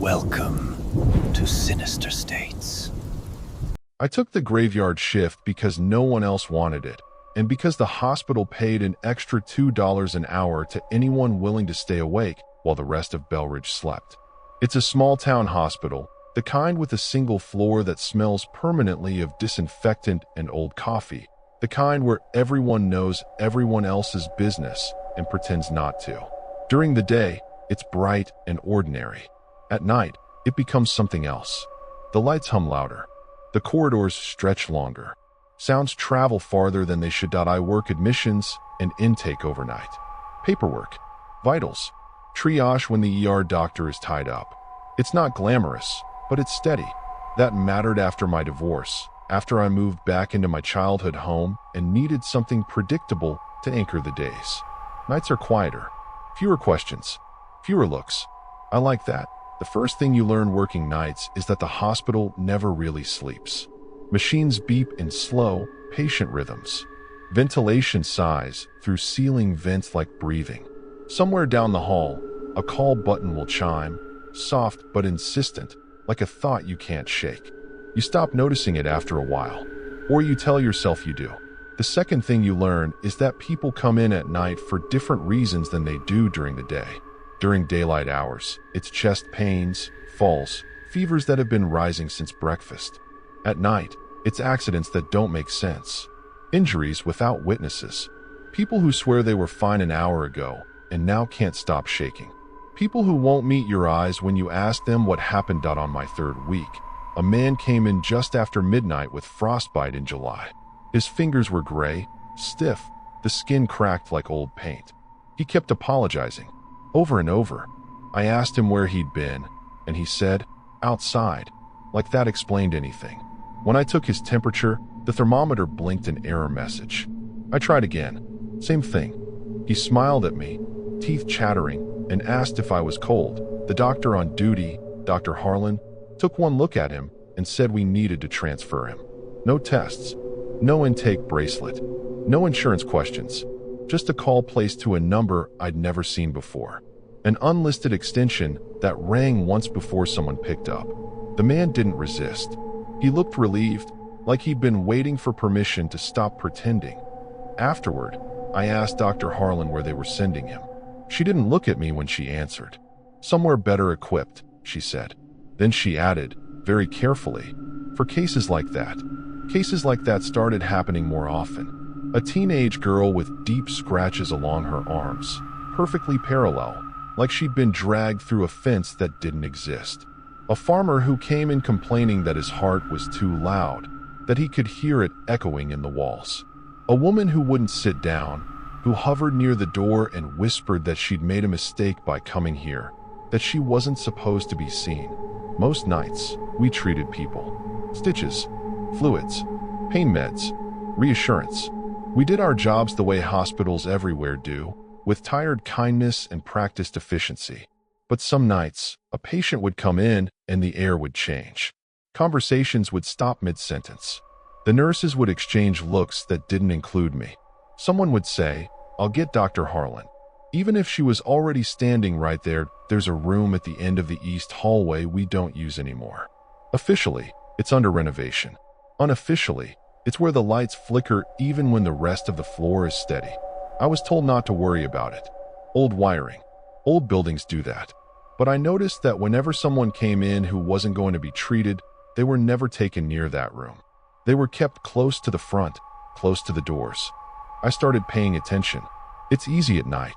Welcome to Sinister States. I took the graveyard shift because no one else wanted it, and because the hospital paid an extra $2 an hour to anyone willing to stay awake while the rest of Belridge slept. It's a small-town hospital, the kind with a single floor that smells permanently of disinfectant and old coffee, the kind where everyone knows everyone else's business and pretends not to. During the day, it's bright and ordinary. At night, it becomes something else. The lights hum louder. The corridors stretch longer. Sounds travel farther than they should. I work admissions and intake overnight. Paperwork, vitals, triage when the ER doctor is tied up. It's not glamorous, but it's steady. That mattered after my divorce, after I moved back into my childhood home and needed something predictable to anchor the days. Nights are quieter, fewer questions, fewer looks. I like that. The first thing you learn working nights is that the hospital never really sleeps. Machines beep in slow, patient rhythms. Ventilation sighs through ceiling vents like breathing. Somewhere down the hall, a call button will chime, soft but insistent, like a thought you can't shake. You stop noticing it after a while, or you tell yourself you do. The second thing you learn is that people come in at night for different reasons than they do during the day. During daylight hours, it's chest pains, falls, fevers that have been rising since breakfast. At night, it's accidents that don't make sense. Injuries without witnesses. People who swear they were fine an hour ago and now can't stop shaking. People who won't meet your eyes when you ask them what happened. On my third week, a man came in just after midnight with frostbite in July. His fingers were gray, stiff, the skin cracked like old paint. He kept apologizing. Over and over. I asked him where he'd been, and he said, outside, like that explained anything. When I took his temperature, the thermometer blinked an error message. I tried again. Same thing. He smiled at me, teeth chattering, and asked if I was cold. The doctor on duty, Dr. Harlan, took one look at him and said we needed to transfer him. No tests, no intake bracelet, no insurance questions. Just a call placed to a number I'd never seen before. An unlisted extension that rang once before someone picked up. The man didn't resist. He looked relieved, like he'd been waiting for permission to stop pretending. Afterward, I asked Dr. Harlan where they were sending him. She didn't look at me when she answered. Somewhere better equipped, she said. Then she added, very carefully, for cases like that. Cases like that started happening more often. A teenage girl with deep scratches along her arms, perfectly parallel, like she'd been dragged through a fence that didn't exist. A farmer who came in complaining that his heart was too loud, that he could hear it echoing in the walls. A woman who wouldn't sit down, who hovered near the door and whispered that she'd made a mistake by coming here, that she wasn't supposed to be seen. Most nights, we treated people. Stitches, fluids, pain meds, reassurance. We did our jobs the way hospitals everywhere do, with tired kindness and practiced efficiency. But some nights, a patient would come in and the air would change. Conversations would stop mid-sentence. The nurses would exchange looks that didn't include me. Someone would say, "I'll get Dr. Harlan." Even if she was already standing right there, there's a room at the end of the east hallway we don't use anymore. Officially, it's under renovation. Unofficially, it's where the lights flicker even when the rest of the floor is steady. I was told not to worry about it. Old wiring. Old buildings do that. But I noticed that whenever someone came in who wasn't going to be treated, they were never taken near that room. They were kept close to the front, close to the doors. I started paying attention. It's easy at night.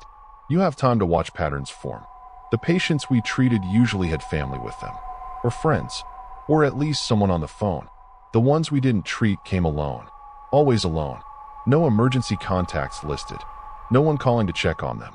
You have time to watch patterns form. The patients we treated usually had family with them, or friends, or at least someone on the phone. The ones we didn't treat came alone. Always alone. No emergency contacts listed. No one calling to check on them.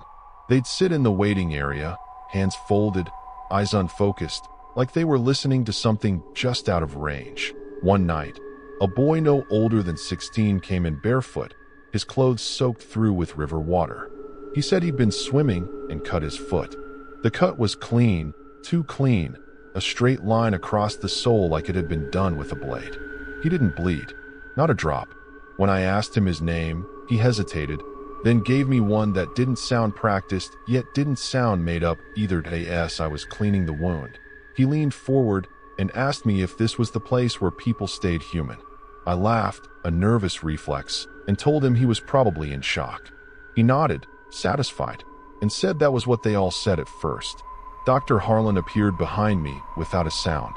They'd sit in the waiting area, hands folded, eyes unfocused, like they were listening to something just out of range. One night, a boy no older than 16 came in barefoot, his clothes soaked through with river water. He said he'd been swimming and cut his foot. The cut was clean, too clean, a straight line across the sole like it had been done with a blade. He didn't bleed, not a drop. When I asked him his name, he hesitated, then gave me one that didn't sound practiced, yet didn't sound made up either. I was cleaning the wound. He leaned forward and asked me if this was the place where people stayed human. I laughed, a nervous reflex, and told him he was probably in shock. He nodded, satisfied, and said that was what they all said at first. Dr. Harlan appeared behind me without a sound.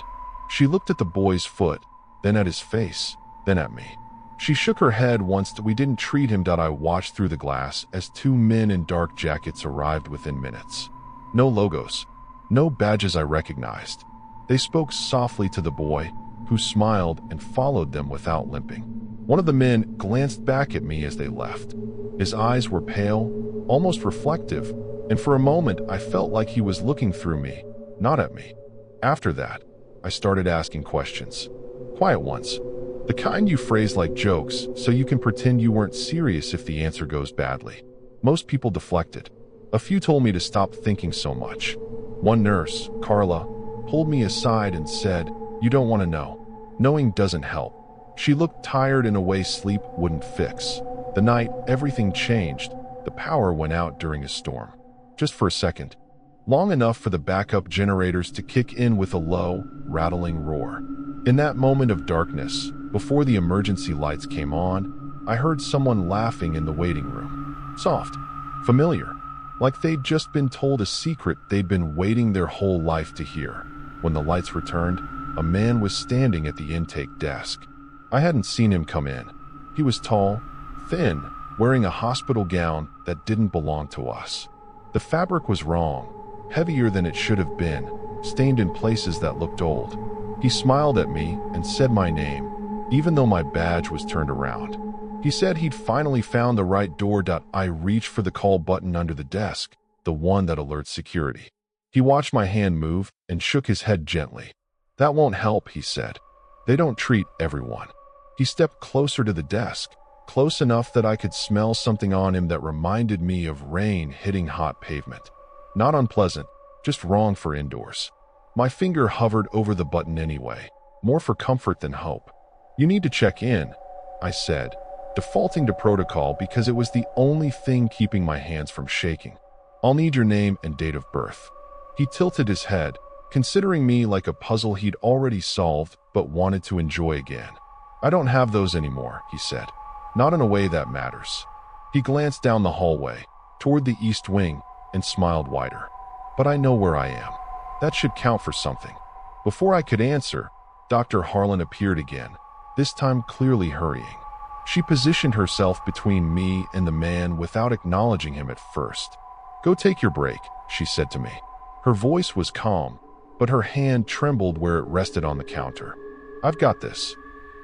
She looked at the boy's foot, then at his face, then at me. She shook her head once we didn't treat him. I watched through the glass as two men in dark jackets arrived within minutes. No logos, no badges I recognized. They spoke softly to the boy, who smiled and followed them without limping. One of the men glanced back at me as they left. His eyes were pale, almost reflective, and for a moment I felt like he was looking through me, not at me. After that, I started asking questions. Quiet ones. The kind you phrase like jokes so you can pretend you weren't serious if the answer goes badly. Most people deflected. A few told me to stop thinking so much. One nurse, Carla, pulled me aside and said, "You don't want to know. Knowing doesn't help." She looked tired in a way sleep wouldn't fix. The night, everything changed. The power went out during a storm. Just for a second. Long enough for the backup generators to kick in with a low, rattling roar. In that moment of darkness, before the emergency lights came on, I heard someone laughing in the waiting room. Soft, familiar, like they'd just been told a secret they'd been waiting their whole life to hear. When the lights returned, a man was standing at the intake desk. I hadn't seen him come in. He was tall, thin, wearing a hospital gown that didn't belong to us. The fabric was wrong, heavier than it should have been, stained in places that looked old. He smiled at me and said my name, even though my badge was turned around. He said he'd finally found the right door. I reached for the call button under the desk, the one that alerts security. He watched my hand move and shook his head gently. "That won't help," he said. "They don't treat everyone." He stepped closer to the desk, close enough that I could smell something on him that reminded me of rain hitting hot pavement. Not unpleasant, just wrong for indoors. My finger hovered over the button anyway, more for comfort than hope. "You need to check in," I said, defaulting to protocol because it was the only thing keeping my hands from shaking. "I'll need your name and date of birth." He tilted his head, considering me like a puzzle he'd already solved but wanted to enjoy again. "I don't have those anymore," he said. "Not in a way that matters." He glanced down the hallway, toward the east wing, and smiled wider. "But I know where I am. That should count for something." Before I could answer, Dr. Harlan appeared again, this time clearly hurrying. She positioned herself between me and the man without acknowledging him at first. "Go take your break," she said to me. Her voice was calm, but her hand trembled where it rested on the counter. "I've got this."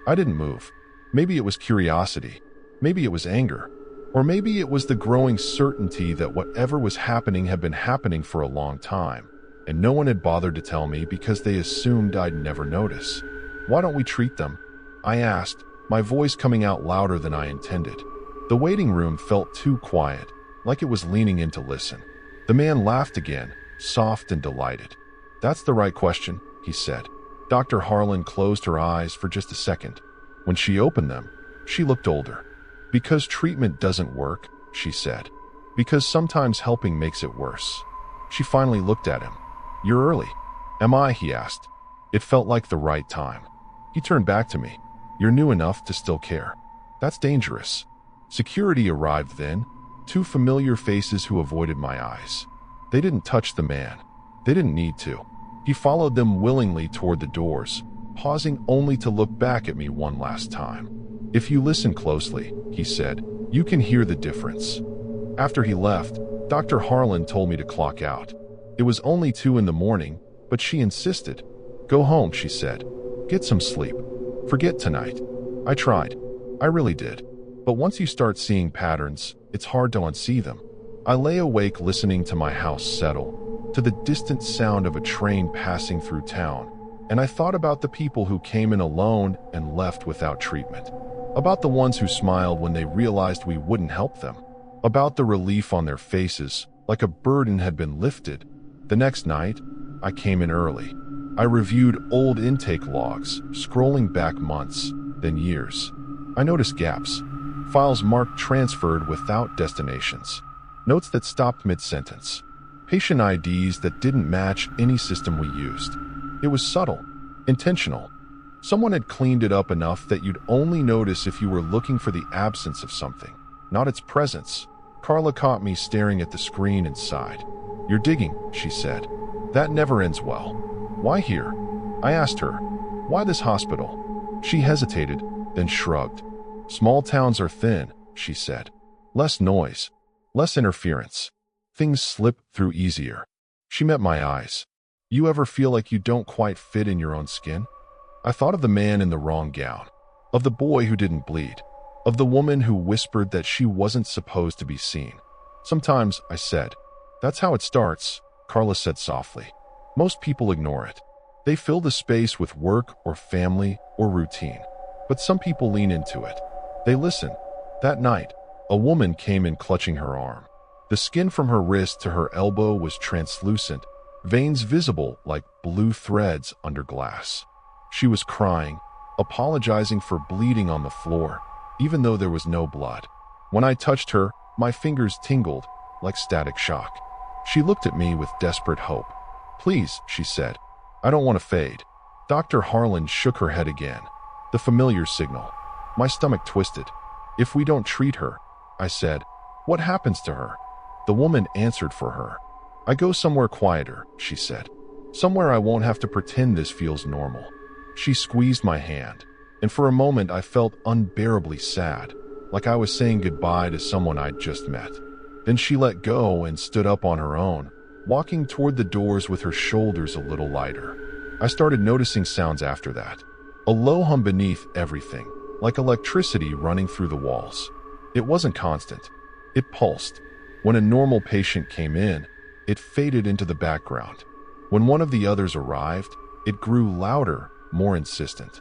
I didn't move. Maybe it was curiosity. Maybe it was anger. Or maybe it was the growing certainty that whatever was happening had been happening for a long time, and no one had bothered to tell me because they assumed I'd never notice. "Why don't we treat them?" I asked, my voice coming out louder than I intended. The waiting room felt too quiet, like it was leaning in to listen. The man laughed again, soft and delighted. "That's the right question," he said. Dr. Harlan closed her eyes for just a second. When she opened them, she looked older. "Because treatment doesn't work," she said. "Because sometimes helping makes it worse." She finally looked at him. "You're early." "Am I?" he asked. It felt like the right time. He turned back to me. "You're new enough to still care. That's dangerous." Security arrived then, two familiar faces who avoided my eyes. They didn't touch the man. They didn't need to. He followed them willingly toward the doors, pausing only to look back at me one last time. "If you listen closely," he said, "you can hear the difference." After he left, Dr. Harlan told me to clock out. It was only 2 in the morning, but she insisted. "Go home," she said. "Get some sleep. Forget tonight." I tried. I really did. But once you start seeing patterns, it's hard to unsee them. I lay awake listening to my house settle, to the distant sound of a train passing through town, and I thought about the people who came in alone and left without treatment. About the ones who smiled when they realized we wouldn't help them. About the relief on their faces, like a burden had been lifted. The next night, I came in early. I reviewed old intake logs, scrolling back months, then years. I noticed gaps. Files marked transferred without destinations. Notes that stopped mid-sentence. Patient IDs that didn't match any system we used. It was subtle, intentional. Someone had cleaned it up enough that you'd only notice if you were looking for the absence of something, not its presence. Carla caught me staring at the screen and sighed. "You're digging," she said. "That never ends well." "Why here?" I asked her. "Why this hospital?" She hesitated, then shrugged. "Small towns are thin," she said. "Less noise, less interference. Things slip through easier." She met my eyes. "You ever feel like you don't quite fit in your own skin?" I thought of the man in the wrong gown, of the boy who didn't bleed, of the woman who whispered that she wasn't supposed to be seen. "Sometimes," I said. "That's how it starts," Carla said softly. "Most people ignore it. They fill the space with work or family or routine. But some people lean into it. They listen." That night, a woman came in clutching her arm. The skin from her wrist to her elbow was translucent, veins visible like blue threads under glass. She was crying, apologizing for bleeding on the floor, even though there was no blood. When I touched her, my fingers tingled like static shock. She looked at me with desperate hope. "Please," she said. "I don't want to fade." Dr. Harlan shook her head again. The familiar signal. My stomach twisted. "If we don't treat her," I said, "what happens to her?" The woman answered for her. "I go somewhere quieter," she said. "Somewhere I won't have to pretend this feels normal." She squeezed my hand, and for a moment I felt unbearably sad, like I was saying goodbye to someone I'd just met. Then she let go and stood up on her own, walking toward the doors with her shoulders a little lighter. I started noticing sounds after that. A low hum beneath everything, like electricity running through the walls. It wasn't constant. It pulsed. When a normal patient came in, it faded into the background. When one of the others arrived, it grew louder, more insistent.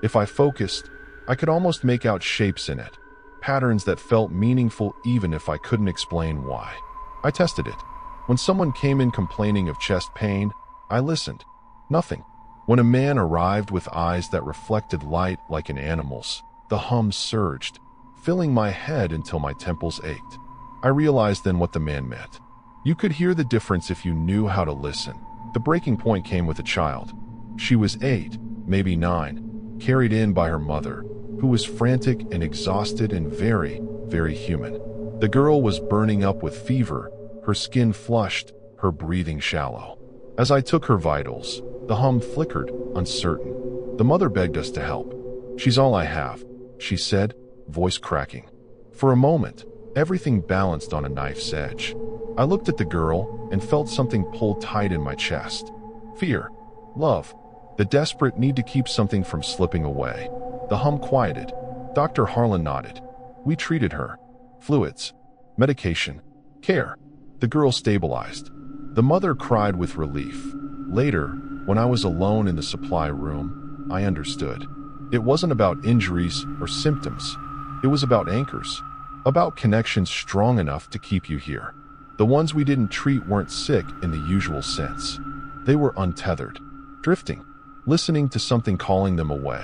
If I focused, I could almost make out shapes in it, patterns that felt meaningful even if I couldn't explain why. I tested it. When someone came in complaining of chest pain, I listened. Nothing. When a man arrived with eyes that reflected light like an animal's, the hum surged, filling my head until my temples ached. I realized then what the man meant. You could hear the difference if you knew how to listen. The breaking point came with a child. She was 8, maybe 9, carried in by her mother, who was frantic and exhausted and very, very human. The girl was burning up with fever, her skin flushed, her breathing shallow. As I took her vitals, the hum flickered, uncertain. The mother begged us to help. "She's all I have," she said, voice cracking. For a moment, everything balanced on a knife's edge. I looked at the girl and felt something pull tight in my chest. Fear, love, the desperate need to keep something from slipping away. The hum quieted. Dr. Harlan nodded. "We treated her. Fluids, medication, care." The girl stabilized. The mother cried with relief. Later, when I was alone in the supply room, I understood. It wasn't about injuries or symptoms. It was about anchors, about connections strong enough to keep you here. The ones we didn't treat weren't sick in the usual sense. They were untethered, drifting, listening to something calling them away.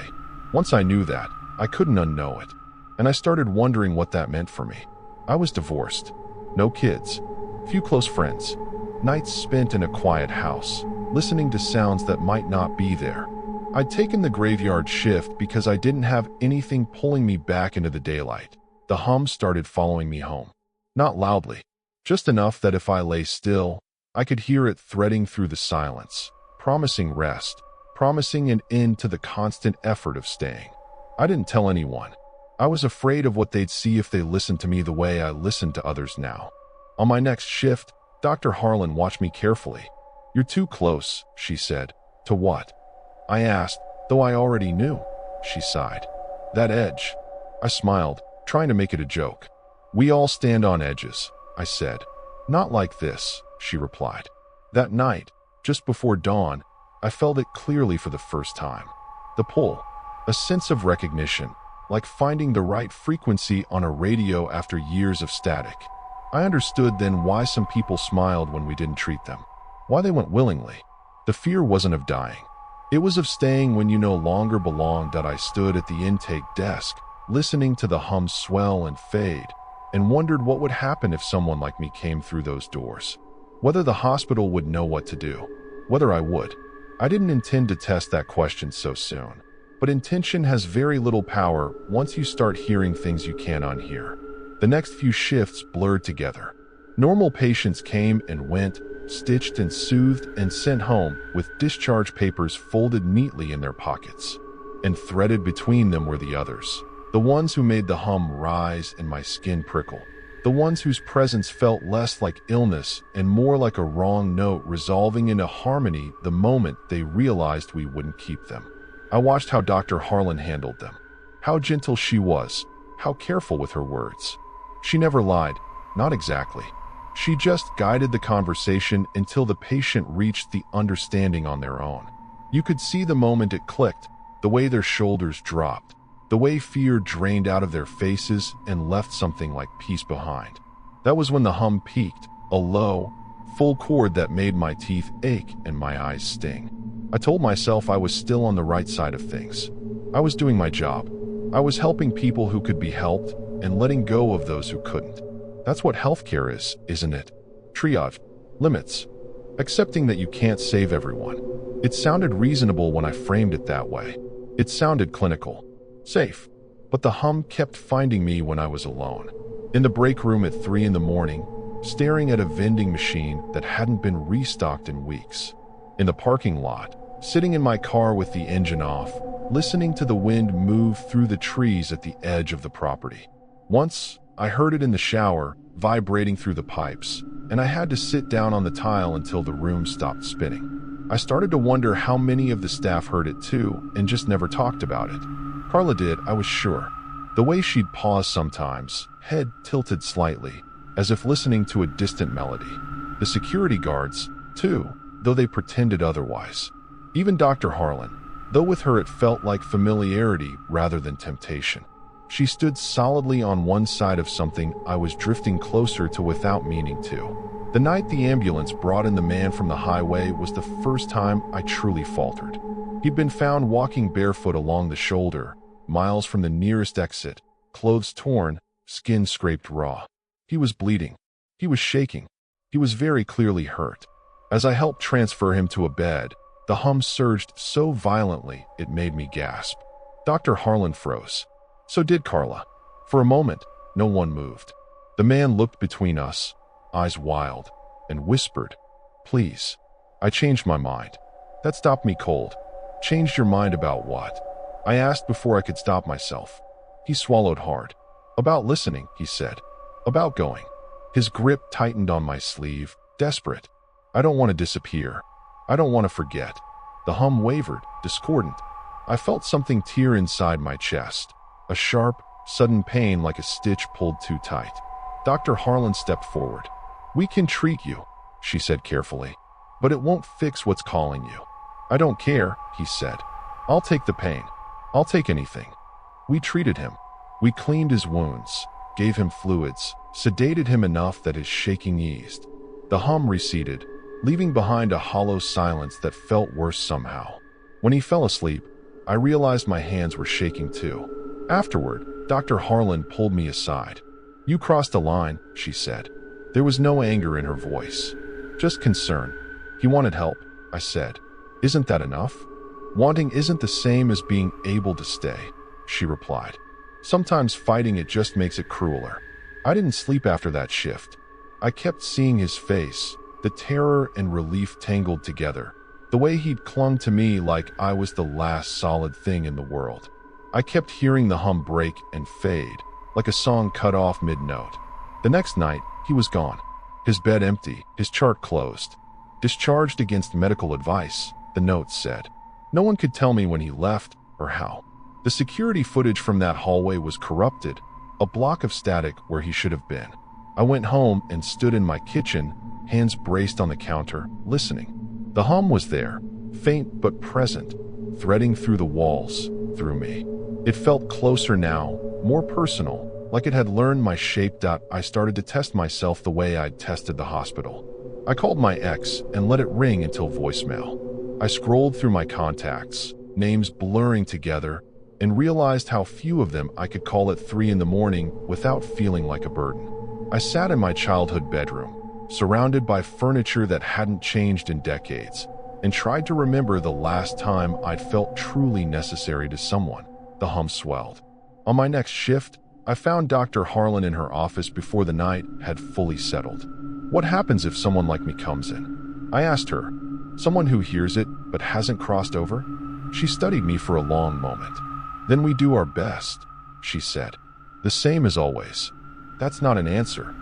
Once I knew that, I couldn't unknow it, and I started wondering what that meant for me. I was divorced, no kids, few close friends, nights spent in a quiet house, listening to sounds that might not be there. I'd taken the graveyard shift because I didn't have anything pulling me back into the daylight. The hum started following me home. Not loudly, just enough that if I lay still, I could hear it threading through the silence, promising rest, promising an end to the constant effort of staying. I didn't tell anyone. I was afraid of what they'd see if they listened to me the way I listened to others now. On my next shift, Dr. Harlan watched me carefully. "You're too close," she said. "To what?" I asked, though I already knew. She sighed. "That edge." I smiled, trying to make it a joke. "We all stand on edges," I said. "Not like this," she replied. That night, just before dawn, I felt it clearly for the first time. The pull, a sense of recognition, like finding the right frequency on a radio after years of static. I understood then why some people smiled when we didn't treat them, why they went willingly. The fear wasn't of dying. It was of staying when you no longer belonged. I stood at the intake desk, listening to the hum swell and fade, and wondered what would happen if someone like me came through those doors. Whether the hospital would know what to do, whether I would. I didn't intend to test that question so soon, but intention has very little power once you start hearing things you can't unhear. The next few shifts blurred together. Normal patients came and went, stitched and soothed and sent home with discharge papers folded neatly in their pockets. And threaded between them were the others, the ones who made the hum rise and my skin prickle, the ones whose presence felt less like illness and more like a wrong note resolving into harmony the moment they realized we wouldn't keep them. I watched how Dr. Harlan handled them, how gentle she was, how careful with her words. She never lied, not exactly. She just guided the conversation until the patient reached the understanding on their own. You could see the moment it clicked, the way their shoulders dropped, the way fear drained out of their faces and left something like peace behind. That was when the hum peaked, a low, full chord that made my teeth ache and my eyes sting. I told myself I was still on the right side of things. I was doing my job. I was helping people who could be helped and letting go of those who couldn't. That's what healthcare is, isn't it? Triage, limits, accepting that you can't save everyone. It sounded reasonable when I framed it that way. It sounded clinical, safe, but the hum kept finding me when I was alone. In the break room at 3 in the morning, staring at a vending machine that hadn't been restocked in weeks. In the parking lot, sitting in my car with the engine off, listening to the wind move through the trees at the edge of the property. Once, I heard it in the shower, vibrating through the pipes, and I had to sit down on the tile until the room stopped spinning. I started to wonder how many of the staff heard it too and just never talked about it. Carla did, I was sure. The way she'd pause sometimes, head tilted slightly, as if listening to a distant melody. The security guards, too, though they pretended otherwise. Even Dr. Harlan, though with her it felt like familiarity rather than temptation. She stood solidly on one side of something I was drifting closer to without meaning to. The night the ambulance brought in the man from the highway was the first time I truly faltered. He'd been found walking barefoot along the shoulder, miles from the nearest exit, clothes torn, skin scraped raw. He was bleeding. He was shaking. He was very clearly hurt. As I helped transfer him to a bed, the hum surged so violently it made me gasp. Dr. Harlan froze. So did Carla. For a moment, no one moved. The man looked between us, eyes wild, and whispered, "Please." I changed my mind. That stopped me cold. Changed your mind about what? I asked before I could stop myself. He swallowed hard. About listening, he said. About going. His grip tightened on my sleeve, desperate. I don't want to disappear. I don't want to forget. The hum wavered, discordant. I felt something tear inside my chest. A sharp, sudden pain like a stitch pulled too tight. Dr. Harlan stepped forward. "We can treat you," she said carefully, "but it won't fix what's calling you." "I don't care," he said. "I'll take the pain. I'll take anything." We treated him. We cleaned his wounds, gave him fluids, sedated him enough that his shaking eased. The hum receded, leaving behind a hollow silence that felt worse somehow. When he fell asleep, I realized my hands were shaking too. Afterward, Dr. Harlan pulled me aside. "You crossed a line," she said. There was no anger in her voice, just concern. "He wanted help," I said. "Isn't that enough?" "Wanting isn't the same as being able to stay," she replied. "Sometimes fighting it just makes it crueler." I didn't sleep after that shift. I kept seeing his face, the terror and relief tangled together, the way he'd clung to me like I was the last solid thing in the world. I kept hearing the hum break and fade, like a song cut off mid-note. The next night, he was gone. His bed empty, his chart closed. "Discharged against medical advice," the note said. No one could tell me when he left or how. The security footage from that hallway was corrupted, a block of static where he should have been. I went home and stood in my kitchen, hands braced on the counter, listening. The hum was there, faint but present, threading through the walls, through me. It felt closer now, more personal, like it had learned my shape. I started to test myself the way I'd tested the hospital. I called my ex and let it ring until voicemail. I scrolled through my contacts, names blurring together, and realized how few of them I could call at 3 in the morning without feeling like a burden. I sat in my childhood bedroom, surrounded by furniture that hadn't changed in decades, and tried to remember the last time I'd felt truly necessary to someone. The hum swelled. On my next shift, I found Dr. Harlan in her office before the night had fully settled. What happens if someone like me comes in? I asked her. Someone who hears it but hasn't crossed over? She studied me for a long moment. Then we do our best, she said. The same as always. That's not an answer.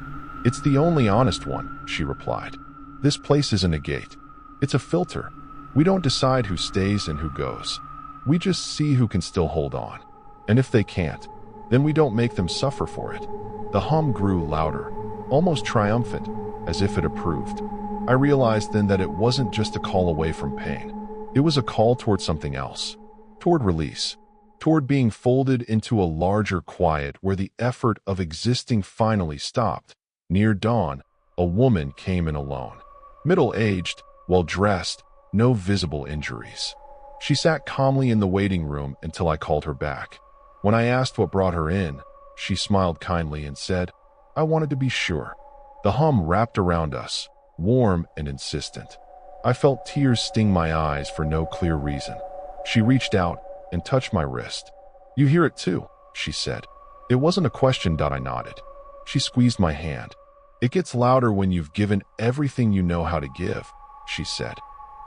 It's the only honest one, she replied. This place isn't a gate. It's a filter. We don't decide who stays and who goes. We just see who can still hold on. And if they can't, then we don't make them suffer for it. The hum grew louder, almost triumphant, as if it approved. I realized then that it wasn't just a call away from pain. It was a call toward something else. Toward release. Toward being folded into a larger quiet where the effort of existing finally stopped. Near dawn, a woman came in alone. Middle-aged, well-dressed, no visible injuries. She sat calmly in the waiting room until I called her back. When I asked what brought her in, she smiled kindly and said, "I wanted to be sure." The hum wrapped around us, warm and insistent. I felt tears sting my eyes for no clear reason. She reached out and touched my wrist. "You hear it too," she said. It wasn't a question. I nodded. She squeezed my hand. "It gets louder when you've given everything you know how to give," she said.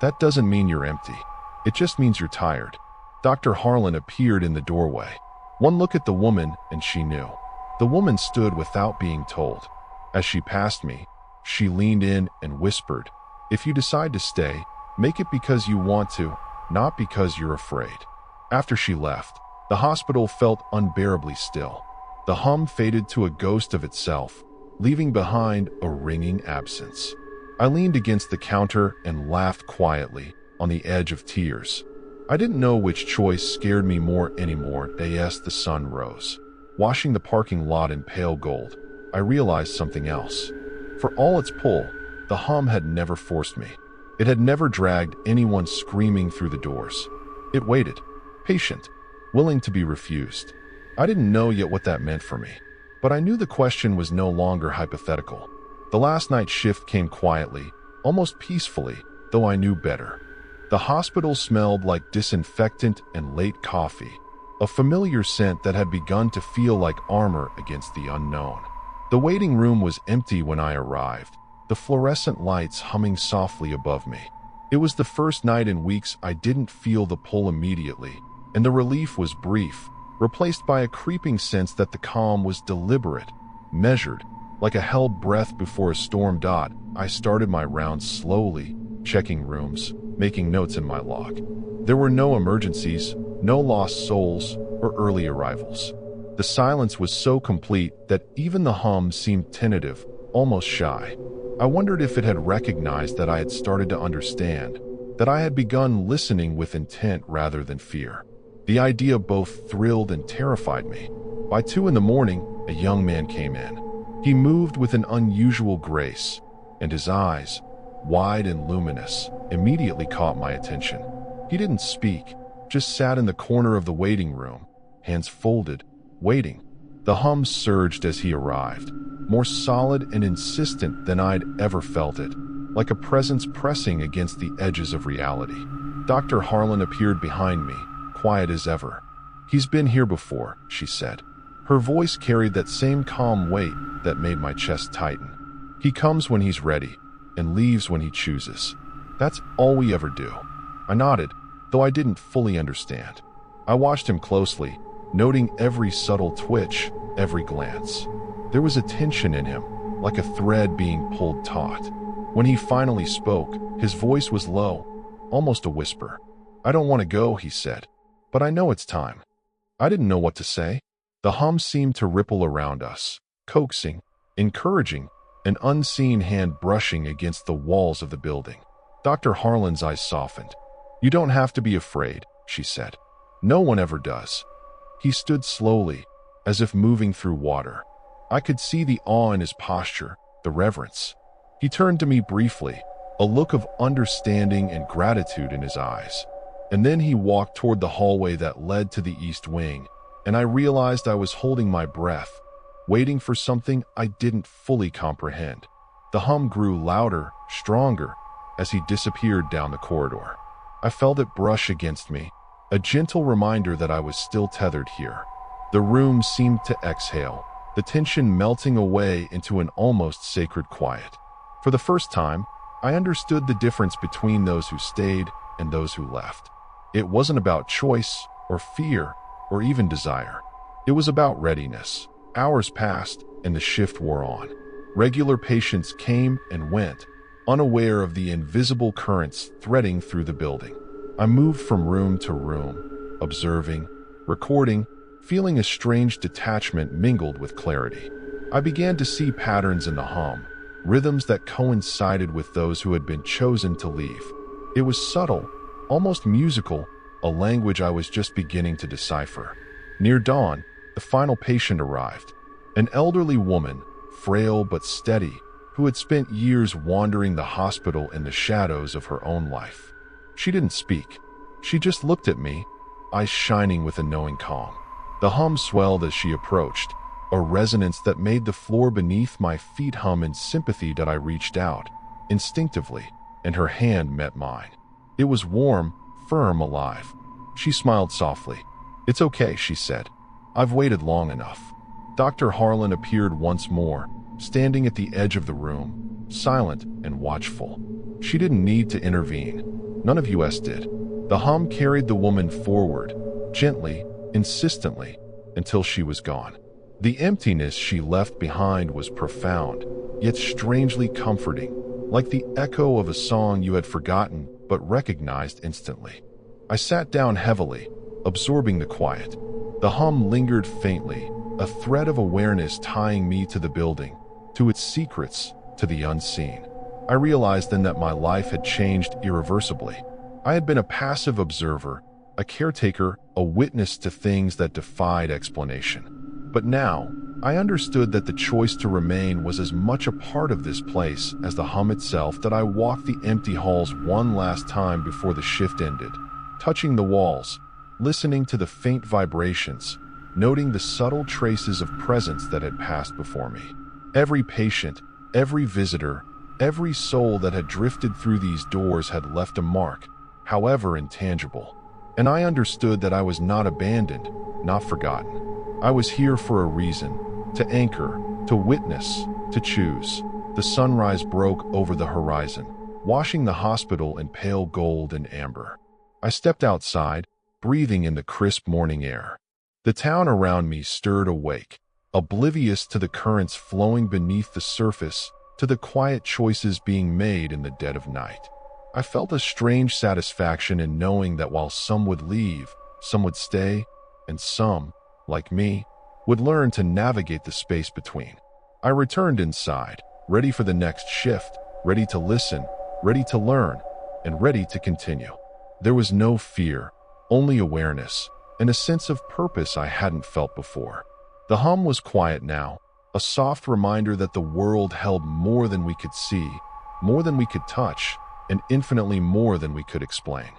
"That doesn't mean you're empty. It just means you're tired." Dr. Harlan appeared in the doorway. One look at the woman and she knew. The woman stood without being told. As she passed me, she leaned in and whispered, "If you decide to stay, make it because you want to, not because you're afraid." After she left, the hospital felt unbearably still. The hum faded to a ghost of itself, leaving behind a ringing absence. I leaned against the counter and laughed quietly, on the edge of tears. I didn't know which choice scared me more anymore. As the sun rose, washing the parking lot in pale gold, I realized something else. For all its pull, the hum had never forced me. It had never dragged anyone screaming through the doors. It waited, patient, willing to be refused. I didn't know yet what that meant for me, but I knew the question was no longer hypothetical. The last night shift came quietly, almost peacefully, though I knew better. The hospital smelled like disinfectant and late coffee, a familiar scent that had begun to feel like armor against the unknown. The waiting room was empty when I arrived, the fluorescent lights humming softly above me. It was the first night in weeks I didn't feel the pull immediately, and the relief was brief, replaced by a creeping sense that the calm was deliberate, measured, like a held breath before a storm. I started my rounds slowly, checking rooms, making notes in my log. There were no emergencies, no lost souls, or early arrivals. The silence was so complete that even the hum seemed tentative, almost shy. I wondered if it had recognized that I had started to understand, that I had begun listening with intent rather than fear. The idea both thrilled and terrified me. By 2 a.m, a young man came in. He moved with an unusual grace, and his eyes, wide and luminous, immediately caught my attention. He didn't speak, just sat in the corner of the waiting room, hands folded, waiting. The hum surged as he arrived, more solid and insistent than I'd ever felt it, like a presence pressing against the edges of reality. Dr. Harlan appeared behind me, quiet as ever. "He's been here before," she said. Her voice carried that same calm weight that made my chest tighten. "He comes when he's ready, and leaves when he chooses. That's all we ever do." I nodded, though I didn't fully understand. I watched him closely, noting every subtle twitch, every glance. There was a tension in him, like a thread being pulled taut. When he finally spoke, his voice was low, almost a whisper. "I don't want to go," he said, "but I know it's time." I didn't know what to say. The hum seemed to ripple around us, coaxing, encouraging, an unseen hand brushing against the walls of the building. Dr. Harlan's eyes softened. "You don't have to be afraid," she said. "No one ever does." He stood slowly, as if moving through water. I could see the awe in his posture, the reverence. He turned to me briefly, a look of understanding and gratitude in his eyes. And then he walked toward the hallway that led to the east wing, and I realized I was holding my breath, waiting for something I didn't fully comprehend. The hum grew louder, stronger, as he disappeared down the corridor. I felt it brush against me, a gentle reminder that I was still tethered here. The room seemed to exhale, the tension melting away into an almost sacred quiet. For the first time, I understood the difference between those who stayed and those who left. It wasn't about choice or fear or even desire. It was about readiness. Hours passed and the shift wore on. Regular patients came and went, unaware of the invisible currents threading through the building. I moved from room to room, observing, recording, feeling a strange detachment mingled with clarity. I began to see patterns in the hum, rhythms that coincided with those who had been chosen to leave. It was subtle, almost musical, a language I was just beginning to decipher. Near dawn, the final patient arrived, an elderly woman, frail but steady, who had spent years wandering the hospital in the shadows of her own life. She didn't speak. She just looked at me, eyes shining with a knowing calm. The hum swelled as she approached, a resonance that made the floor beneath my feet hum in sympathy. That I reached out, instinctively, and her hand met mine. It was warm, firm, alive. She smiled softly. "It's okay," she said. "I've waited long enough." Dr. Harlan appeared once more, standing at the edge of the room, silent and watchful. She didn't need to intervene. None of us did. The hum carried the woman forward, gently, insistently, until she was gone. The emptiness she left behind was profound, yet strangely comforting, like the echo of a song you had forgotten but recognized instantly. I sat down heavily, absorbing the quiet. The hum lingered faintly, a thread of awareness tying me to the building, to its secrets, to the unseen. I realized then that my life had changed irreversibly. I had been a passive observer, a caretaker, a witness to things that defied explanation. But now, I understood that the choice to remain was as much a part of this place as the hum itself. That I walked the empty halls one last time before the shift ended, touching the walls, listening to the faint vibrations, noting the subtle traces of presence that had passed before me. Every patient, every visitor, every soul that had drifted through these doors had left a mark, however intangible. And I understood that I was not abandoned, not forgotten. I was here for a reason, to anchor, to witness, to choose. The sunrise broke over the horizon, washing the hospital in pale gold and amber. I stepped outside, breathing in the crisp morning air. The town around me stirred awake, oblivious to the currents flowing beneath the surface, to the quiet choices being made in the dead of night. I felt a strange satisfaction in knowing that while some would leave, some would stay, and some, like me, would learn to navigate the space between. I returned inside, ready for the next shift, ready to listen, ready to learn, and ready to continue. There was no fear, only awareness, and a sense of purpose I hadn't felt before. The hum was quiet now, a soft reminder that the world held more than we could see, more than we could touch, and infinitely more than we could explain.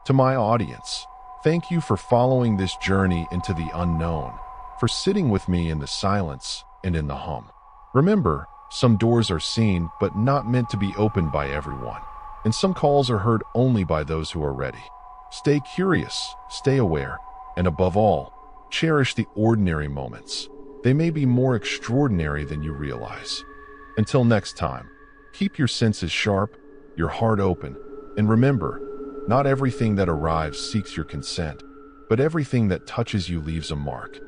To my audience, thank you for following this journey into the unknown, for sitting with me in the silence and in the hum. Remember, some doors are seen but not meant to be opened by everyone, and some calls are heard only by those who are ready. Stay curious, stay aware, and above all, cherish the ordinary moments. They may be more extraordinary than you realize. Until next time, keep your senses sharp, your heart open, and remember, not everything that arrives seeks your consent, but everything that touches you leaves a mark.